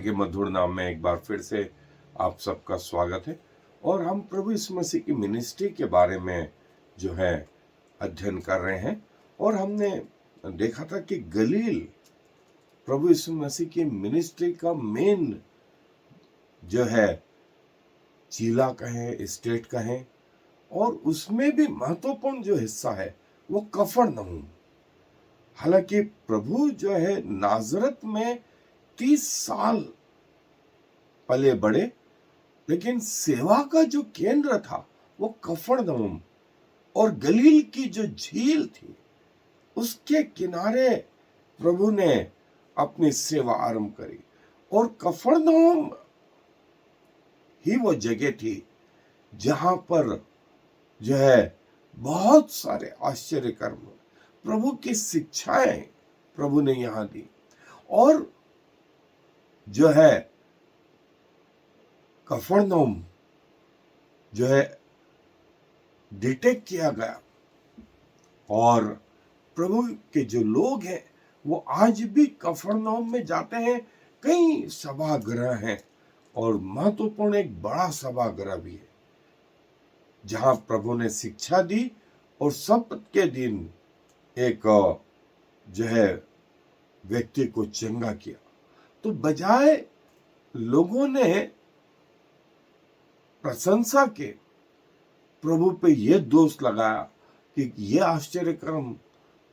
के मधुर नाम में एक बार फिर से आप सबका स्वागत है। और हम प्रभु यीशु मसीह की मिनिस्ट्री के बारे में जो है अध्ययन कर रहे हैं। और हमने देखा था कि गलील प्रभु यीशु मसीह की मिनिस्ट्री का मेन जो है जिला कहें, स्टेट कहें, और उसमें भी महत्वपूर्ण जो हिस्सा है वो कफरनहूम। हालांकि प्रभु जो है नाजरत में 30 साल पले बड़े, लेकिन सेवा का जो केंद्र था वो कफरनहूम और गलील की जो झील थी उसके किनारे प्रभु ने अपनी सेवा आरंभ करी। और कफरनहूम ही वो जगह थी जहां पर जो है बहुत सारे आश्चर्य कर्म, प्रभु की शिक्षाएं प्रभु ने यहां दी। और जो है कफरनहूम जो है डिटेक्ट किया गया, और प्रभु के जो लोग हैं वो आज भी कफरनहूम में जाते हैं। कई सभागृह हैं और महत्वपूर्ण एक बड़ा सभागृह भी है जहां प्रभु ने शिक्षा दी और सब्त के दिन एक जो है व्यक्ति को चंगा किया। तो बजाय लोगों ने प्रशंसा के प्रभु पे ये दोष लगाया कि ये आश्चर्य कर्म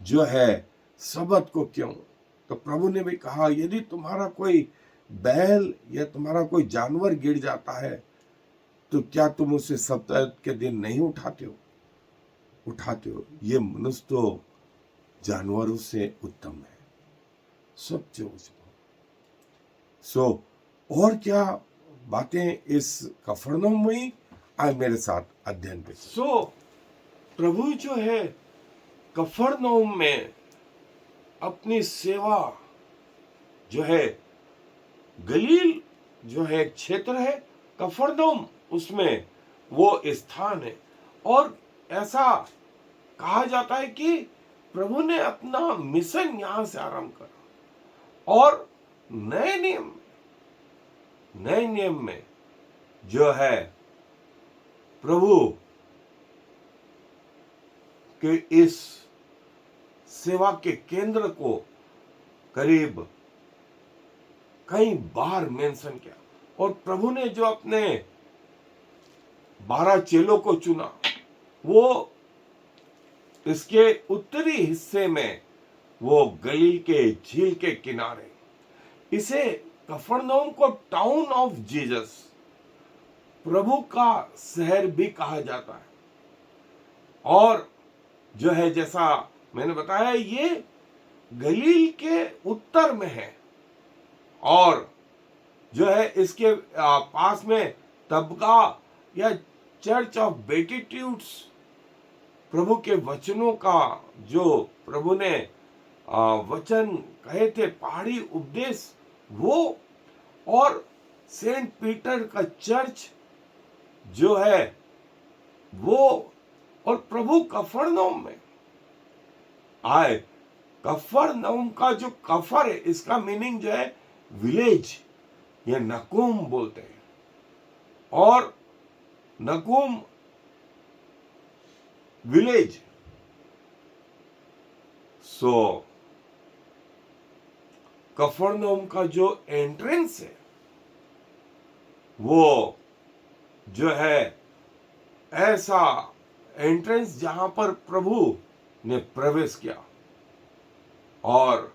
जो है सब्त को क्यों, तो प्रभु ने भी कहा यदि तुम्हारा कोई बैल या तुम्हारा कोई जानवर गिर जाता है तो क्या तुम उसे सब्त के दिन नहीं उठाते हो। ये मनुष्य तो जानवरों से उत्तम है। सब सो और क्या बातें इस कफरनहूम में आए मेरे साथ अध्ययन पे। प्रभु जो है कफरनहूम में अपनी सेवा जो है, गलील जो है क्षेत्र है, कफरनहूम उसमें वो स्थान है। और ऐसा कहा जाता है कि प्रभु ने अपना मिशन यहां से आरंभ करा। और नए नियम में जो है प्रभु के इस सेवा के केंद्र को करीब कई बार मेंशन किया। और प्रभु ने जो अपने 12 चेलों को चुना वो इसके उत्तरी हिस्से में, वो गलील के झील के किनारे, इसे कफरनहूम को टाउन ऑफ जीसस, प्रभु का शहर भी कहा जाता है। और जो है जैसा मैंने बताया ये गलील के उत्तर में है। और जो है इसके पास में तबका या चर्च ऑफ बेटिट्यूड्स, प्रभु के वचनों का जो प्रभु ने वचन कहे थे, पहाड़ी उपदेश वो, और सेंट पीटर का चर्च जो है वो। और प्रभु कफरनहूम में आए। कफरनहूम का जो कफर है इसका मीनिंग जो है विलेज या नकूम बोलते हैं। और नकूम विलेज। कफरनहूम का जो एंट्रेंस है वो जो है ऐसा एंट्रेंस जहां पर प्रभु ने प्रवेश किया। और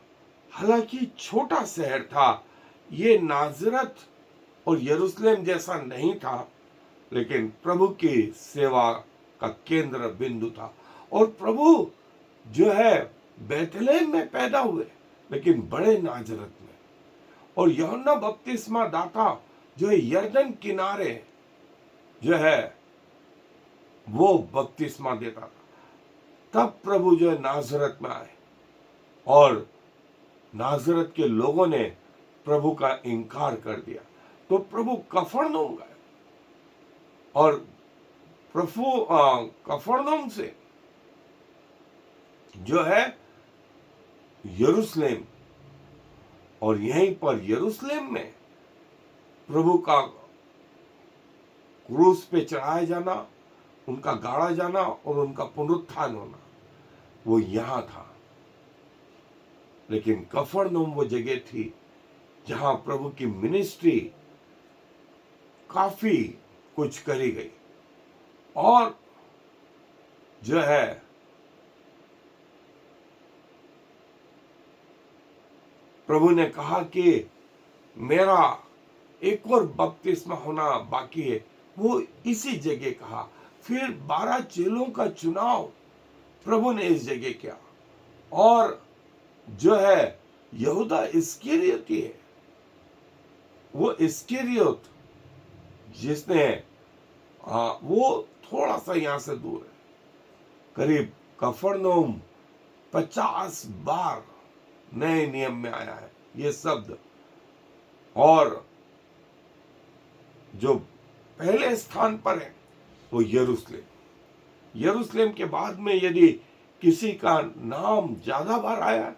हालांकि छोटा शहर था, ये नाजरत और यरूशलेम जैसा नहीं था, लेकिन प्रभु की सेवा का केंद्र बिंदु था। और प्रभु जो है बैतलहम में पैदा हुए, लेकिन बड़े नाजरत में। और यूहन्ना बपतिस्मा दाता जो है यरदन किनारे जो है वो बपतिस्मा देता था। तब प्रभु जो है नाजरत में आए, और नाजरत के लोगों ने प्रभु का इनकार कर दिया, तो प्रभु कफरनहूम गए। और प्रभु कफरनहूम से जो है यरूशलेम, और यहीं पर यरूशलेम में प्रभु का क्रूस पे चढ़ाया जाना, उनका गाड़ा जाना और उनका पुनरुत्थान होना, वो यहां था। लेकिन कफरनहूम वो जगह थी जहां प्रभु की मिनिस्ट्री काफी कुछ करी गई। और जो है प्रभु ने कहा कि मेरा एक और बपतिस्मा होना बाकी है, वो इसी जगह कहा। फिर 12 चेलों का चुनाव प्रभु ने इस जगह किया। और जो है यहूदा इस्करियोती है, वो इस्करियोत जिसने वो थोड़ा सा यहां से दूर है, करीब कफरनहूम 50 बार नए नियम में आया है ये शब्द। और जो पहले स्थान पर है वो यरूशलेम। यरूशलेम के बाद में यदि किसी का नाम ज्यादा बार आया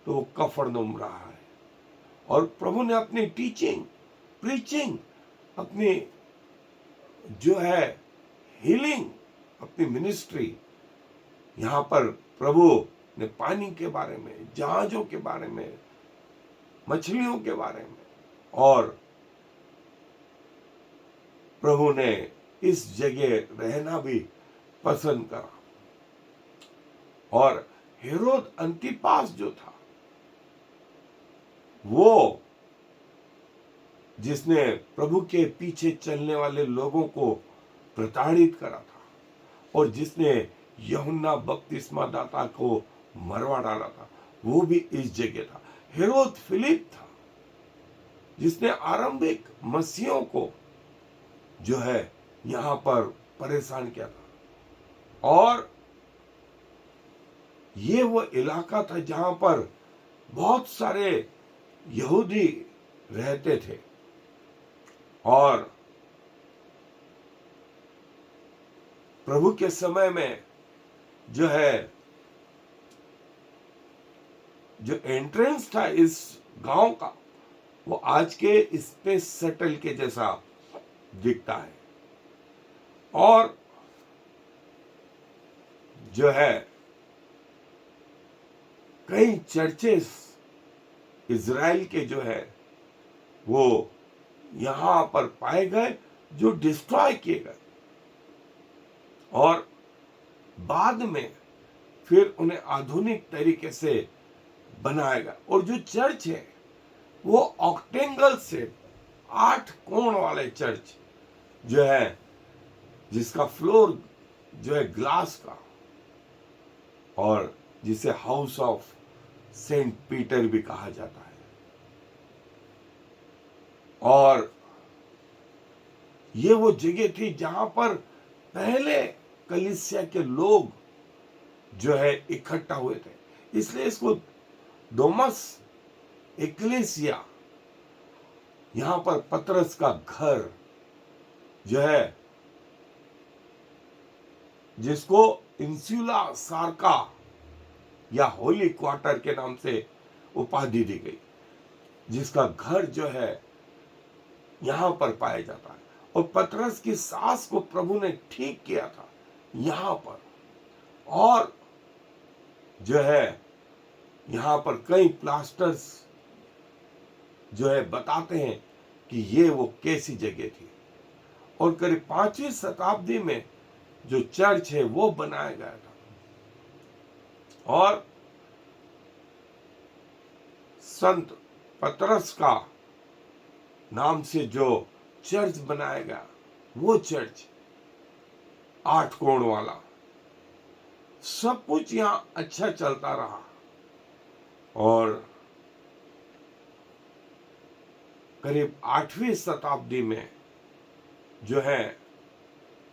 तो वो कफरनहूम रहा है। और प्रभु ने अपनी टीचिंग, प्रीचिंग, अपनी जो है हीलिंग, अपनी मिनिस्ट्री, यहां पर प्रभु ने पानी के बारे में, जहाजों के बारे में, मछलियों के बारे में, और प्रभु ने इस जगह रहना भी पसंद करा। और हेरोद अंतिपास जो था, वो जिसने प्रभु के पीछे चलने वाले लोगों को प्रताड़ित करा था और जिसने यूहन्ना बपतिस्मा दाता को मरवा डाला था, वो भी इस जगह था। हेरोद फिलिप था जिसने आरंभिक मसीहों को जो है यहां पर परेशान किया था। और ये वो इलाका था जहां पर बहुत सारे यहूदी रहते थे। और प्रभु के समय में जो है जो एंट्रेंस था इस गांव का, वो आज के स्पेस शटल के जैसा दिखता है। और जो है कई चर्चेस इज़राइल के जो है वो यहां पर पाए गए जो डिस्ट्रॉय किए गए। और बाद में फिर उन्हें आधुनिक तरीके से बनाया गया। और जो चर्च है वो ऑक्टेंगल से 8 कोण वाले चर्च जो है, जिसका फ्लोर जो है ग्लास का, और जिसे हाउस ऑफ सेंट पीटर भी कहा जाता है। और ये वो जगह थी जहां पर पहले कलीसिया के लोग जो है इकट्ठा हुए थे, इसलिए इसको डोमस एक्लेसिया, यहां पर पतरस का घर जो है, जिसको इंसुला सार्का या होली क्वार्टर के नाम से उपाधि दी गई, जिसका घर जो है यहां पर पाया जाता है। और पतरस की सास को प्रभु ने ठीक किया था यहां पर। और जो है यहां पर कई प्लास्टर्स जो है बताते हैं कि ये वो कैसी जगह थी। और करीब 5वीं शताब्दी में जो चर्च है वो बनाया गया था। और संत पतरस का नाम से जो चर्च बनाया गया, वो चर्च 8 कोण वाला, सब कुछ यहां अच्छा चलता रहा। और करीब 8वीं शताब्दी में जो है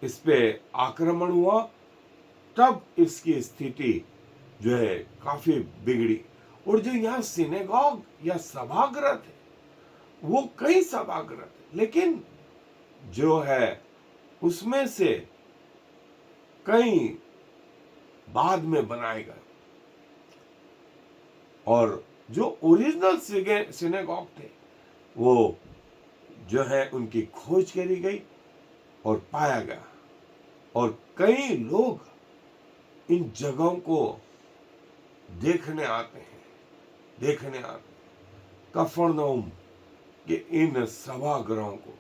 इस पे आक्रमण हुआ, तब इसकी स्थिति जो है काफी बिगड़ी। और जो यहाँ सिनेगॉग या सभागृह थे, वो कई सभागृह थे, लेकिन जो है उसमें से कई बाद में बनाए गए। और जो ओरिजिनल सिनेगॉग थे वो जो है उनकी खोज करी गई और पाया गया, और कई लोग इन जगहों को देखने आते हैं कफरनहूम के इन सभागृहों को।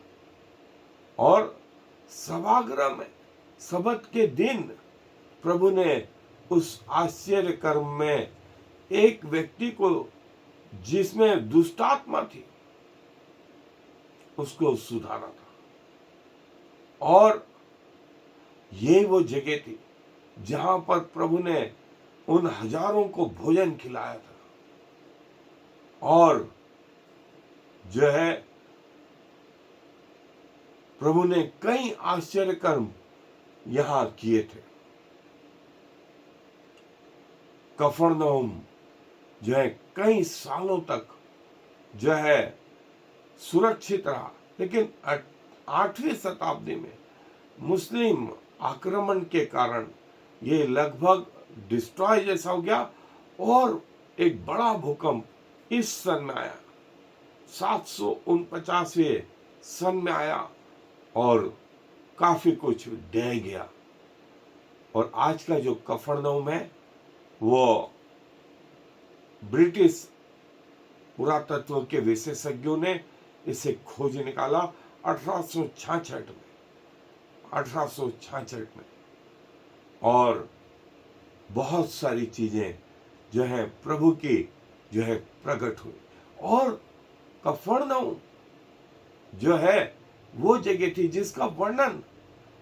और सभागृह में सबत के दिन प्रभु ने उस आश्चर्य कर्म में एक व्यक्ति को, जिसमें दुष्टात्मा थी, उसको सुधारा था। और ये वो जगह थी जहां पर प्रभु ने उन हजारों को भोजन खिलाया था, और जो है प्रभु ने कई आश्चर्य कर्म यहां किए थे। कफरनहूम जो है कई सालों तक जो है सुरक्षित रहा, लेकिन 8वीं शताब्दी में मुस्लिम आक्रमण के कारण ये लगभग डिस्ट्रॉय जैसा हो गया, और एक बड़ा भूकंप इस सन में आया, 749वें सन में आया, और काफी कुछ ढह गया। और आज का जो कफरनहूम है वो ब्रिटिश पुरातत्व के विशेषज्ञों ने इसे खोज निकाला 1866 में, और बहुत सारी चीजें जो है प्रभु की जो है प्रकट हुई। और कफरनहूम जो है वो जगह थी जिसका वर्णन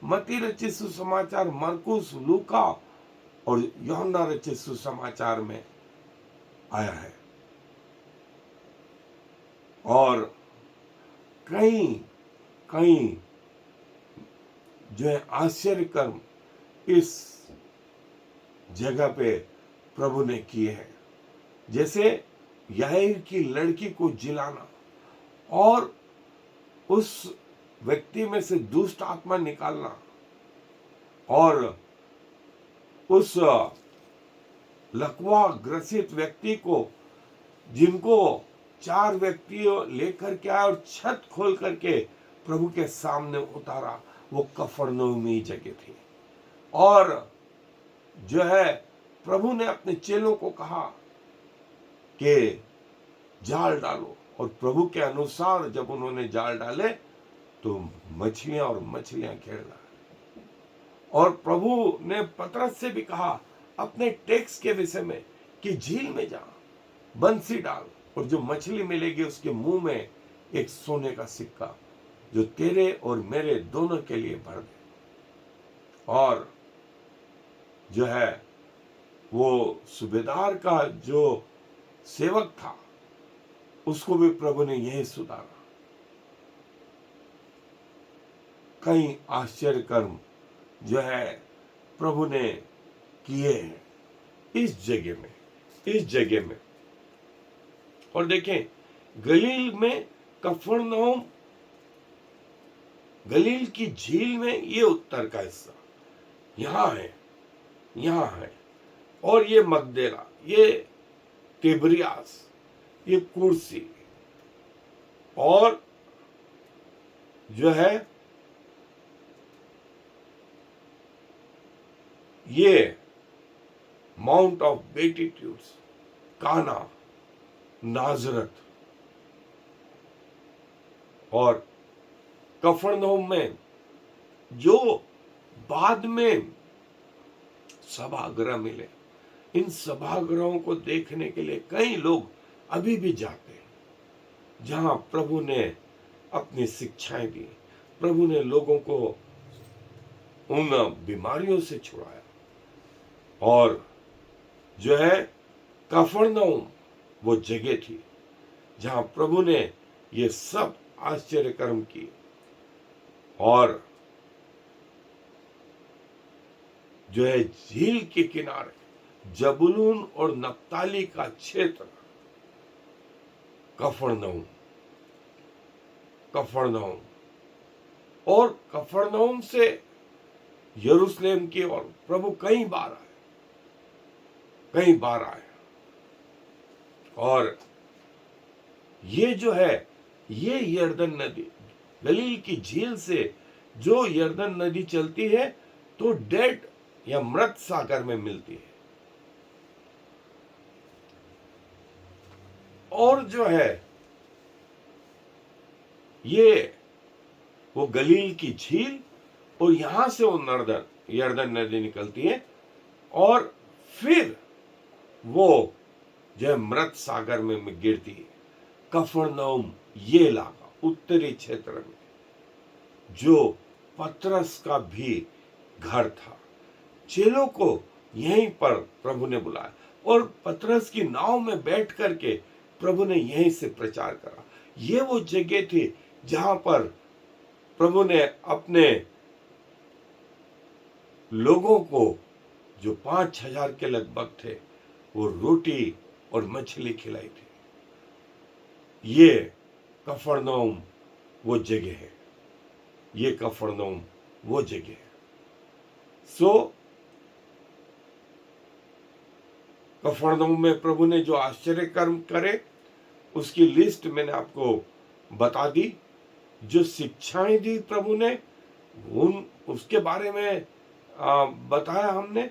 मत्ती रचित सुसमाचार, मरकुस, लूका और यूहन्ना रचित सुसमाचार में आया है। और कई जो है आश्चर्य कर्म इस जगह पे प्रभु ने किए हैं, जैसे याईर की लड़की को जिलाना, और उस व्यक्ति में से दुष्ट आत्मा निकालना, और उस लकवा ग्रसित व्यक्ति को, जिनको 4 व्यक्तियों लेकर के आए और छत खोल करके प्रभु के सामने उतारा, वो कफरनहूमी जगह थी। और जो है प्रभु ने अपने चेलों को कहा कि जाल डालो, और प्रभु के अनुसार जब उन्होंने जाल डाले तो मछलियां घेर ला। और प्रभु ने पतरस से भी कहा अपने टैक्स के विषय में कि झील में जा, बंसी डाल, और जो मछली मिलेगी उसके मुंह में एक सोने का सिक्का, जो तेरे और मेरे दोनों के लिए भर दे। और जो है वो सूबेदार का जो सेवक था, उसको भी प्रभु ने यही सुधारा। कई आश्चर्य कर्म जो है प्रभु ने किए हैं इस जगह में। और देखें, गलील में कफरनहूम, गलील की झील में ये उत्तर का हिस्सा यहां है, और ये मगदेला, ये तिबरियास, ये कुर्सी, और जो है ये माउंट ऑफ बेटिट्यूड्स, काना, नाजरत। और कफरनहूम में जो बाद में सभागृह मिले, इन सभागृहों को देखने के लिए कई लोग अभी भी जाते हैं, जहां प्रभु ने अपनी शिक्षाएं दी, प्रभु ने लोगों को उन बीमारियों से छुड़ाया। और जो है कफरनहूम वो जगह थी जहां प्रभु ने ये सब आश्चर्य कर्म किए। और जो है झील के किनारे जबूलून और नप्ताली का क्षेत्र, कफरनहूम, और कफरनहूम से यरूशलेम की ओर प्रभु कई बार आए। और ये जो है ये यरदन नदी गलील की झील से जो यरदन नदी चलती है तो डेड या मृत सागर में मिलती है। और जो है ये वो गलील की झील और यहां से वो यरदन नदी निकलती है और फिर वो जो है मृत सागर में गिरती है। कफरनहूम ये इलाका उत्तरी क्षेत्र में जो पतरस का भी घर था, चेलों को यहीं पर प्रभु ने बुलाया और पतरस की नाव में बैठ करके प्रभु ने यहीं से प्रचार करा। ये वो जगह थी जहां पर प्रभु ने अपने लोगों को जो 5,000 के लगभग थे वो रोटी और मछली खिलाई थी। ये कफरनहूम वो जगह है, ये कफरनहूम वो जगह है। सो कफरनहूम में प्रभु ने जो आश्चर्य कर्म करे उसकी लिस्ट मैंने आपको बता दी। जो शिक्षाएं दी प्रभु ने उन उसके बारे में बताया हमने।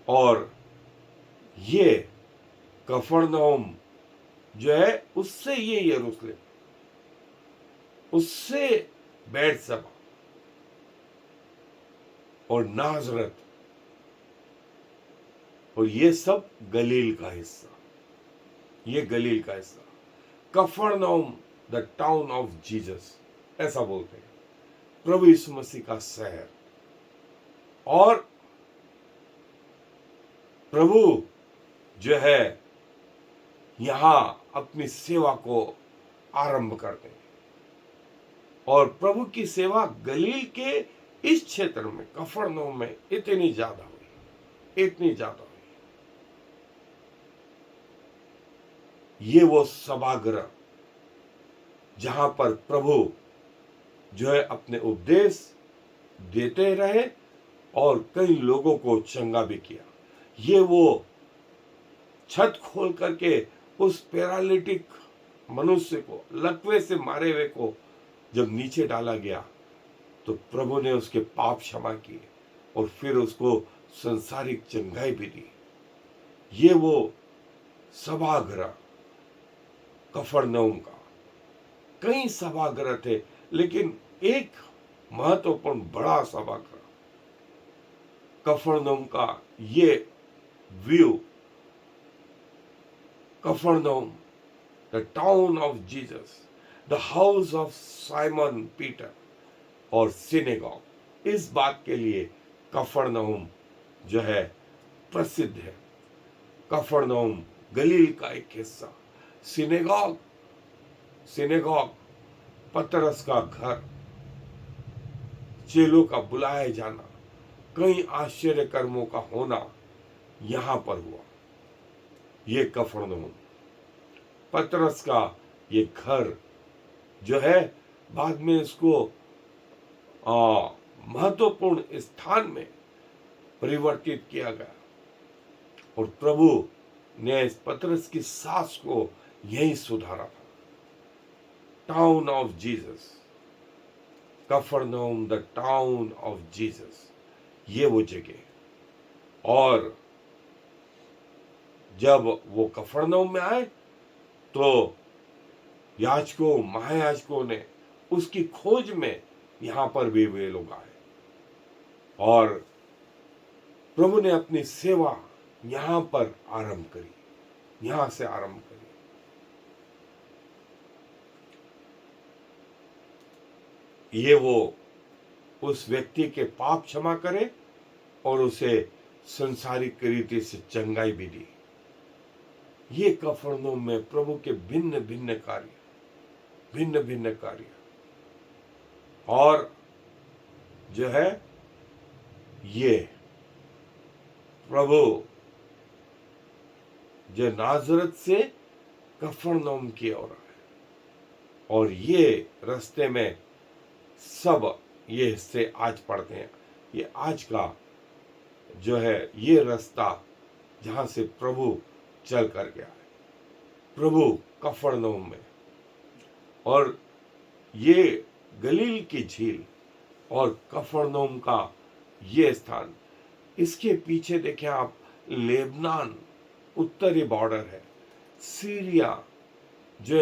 और ये कफरनहूम जो है उससे ये यरूशलेम, उससे बैतसबा और नाजरत और ये सब गलील का हिस्सा, ये गलील का हिस्सा। कफरनहूम द टाउन ऑफ जीसस ऐसा बोलते हैं, प्रभु यीशु मसीह का शहर। और प्रभु जो है यहां अपनी सेवा को आरंभ करते हैं और प्रभु की सेवा गलील के इस क्षेत्र में कफरनहूम में इतनी ज्यादा हुई, इतनी ज्यादा हुई। ये वो सभागृह जहां पर प्रभु जो है अपने उपदेश देते रहे और कई लोगों को चंगा भी किया। ये वो छत खोल करके उस पैरालिटिक मनुष्य को, लकवे से मारे हुए को जब नीचे डाला गया तो प्रभु ने उसके पाप क्षमा किए और फिर उसको संसारिक चंगाई भी दी। ये वो सभागृह कफरनहूम का, कई सभागृह थे लेकिन एक महत्वपूर्ण बड़ा सभागृह कफरनहूम का ये view. Capernaum the town of Jesus, the house of Simon Peter और सिनेगॉग, इस बात के लिए कफरनहूम जो है प्रसिद्ध है। कफरनहूम गलील का एक हिस्सा, सिनेगॉग, सिनेगॉग पतरस का घर, चेलों का बुलाए जाना, कई आश्चर्य कर्मों का होना यहां पर हुआ। ये कफरनहूम पतरस का ये घर जो है बाद में इसको महत्वपूर्ण स्थान में परिवर्तित किया गया और प्रभु ने इस पतरस की सास को यही सुधारा था। Town of Jesus, Capernaum the town of Jesus, ये वो जगह। और जब वो कफरनहूम में आए तो याजकों, महायाजकों ने उसकी खोज में यहां पर भी वे लोग आए और प्रभु ने अपनी सेवा यहां पर आरंभ करी, यहां से आरंभ करी। ये वो उस व्यक्ति के पाप क्षमा करे और उसे संसारिक रीति से चंगाई भी दी। ये कफरनहूम में प्रभु के भिन्न भिन्न कार्य, भिन्न भिन्न कार्य। और जो है ये प्रभु जो नाजरत से कफरनहूम की ओर है और ये रास्ते में सब ये हिस्से आज पढ़ते हैं। ये आज का जो है ये रास्ता जहां से प्रभु चल कर गया है, प्रभु कफरनहूम में। और ये गलील की झील और कफरनहूम का ये स्थान, इसके पीछे देखें आप लेबनान उत्तरी बॉर्डर है, सीरिया जो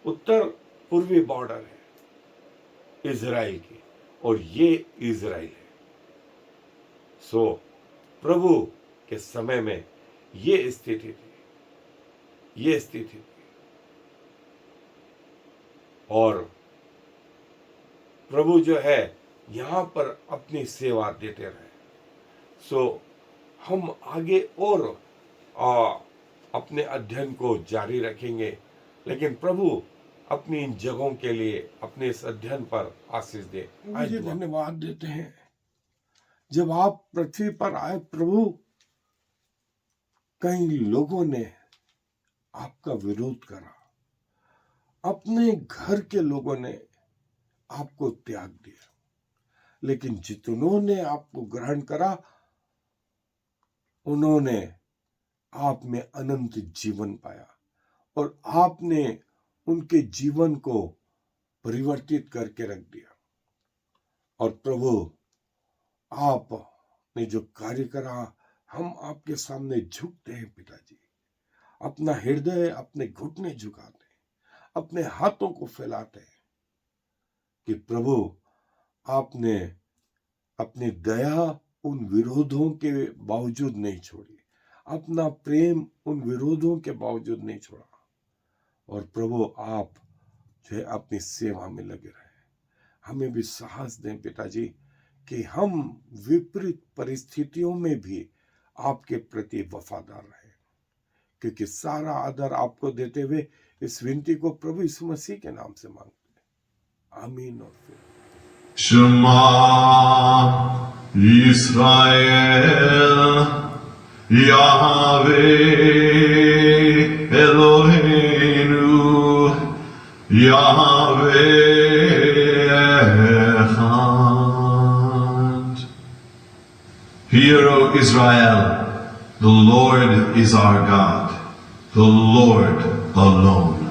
उत्तर पूर्वी बॉर्डर है इजराइल की, और ये इजराइल है। सो प्रभु के समय में ये स्थिति थी, ये स्थिति थी, और प्रभु जो है यहां पर अपनी सेवा देते रहे। सो हम आगे और अपने अध्ययन को जारी रखेंगे, लेकिन प्रभु अपनी इन जगहों के लिए अपने इस अध्ययन पर आशीष दे। मुझे धन्यवाद देते हैं, जब आप पृथ्वी पर आए प्रभु, कई लोगों ने आपका विरोध करा, अपने घर के लोगों ने आपको त्याग दिया, लेकिन जितनों ने आपको ग्रहण करा उन्होंने आप में अनंत जीवन पाया, और आपने उनके जीवन को परिवर्तित करके रख दिया। और प्रभु आपने जो कार्य करा, हम आपके सामने झुकते हैं पिताजी, अपना हृदय अपने घुटने झुकाते हैं, अपने हाथों को फैलाते हैं कि प्रभु आपने अपनी दया उन विरोधों के बावजूद नहीं छोड़ी, अपना प्रेम उन विरोधों के बावजूद नहीं छोड़ा, और प्रभु आप जो है अपनी सेवा में लगे रहे। हमें भी साहस दें पिताजी कि हम विपरीत परिस्थितियों में भी आपके प्रति वफादार रहे, क्योंकि सारा आदर आपको देते हुए इस विनती को प्रभु यीशु मसीह के नाम से मांगते हैं, आमीन। और फिर Shema Yisrael Yahweh Eloheinu Yahweh Echad. Hear, O Israel, the Lord is our God, the Lord alone.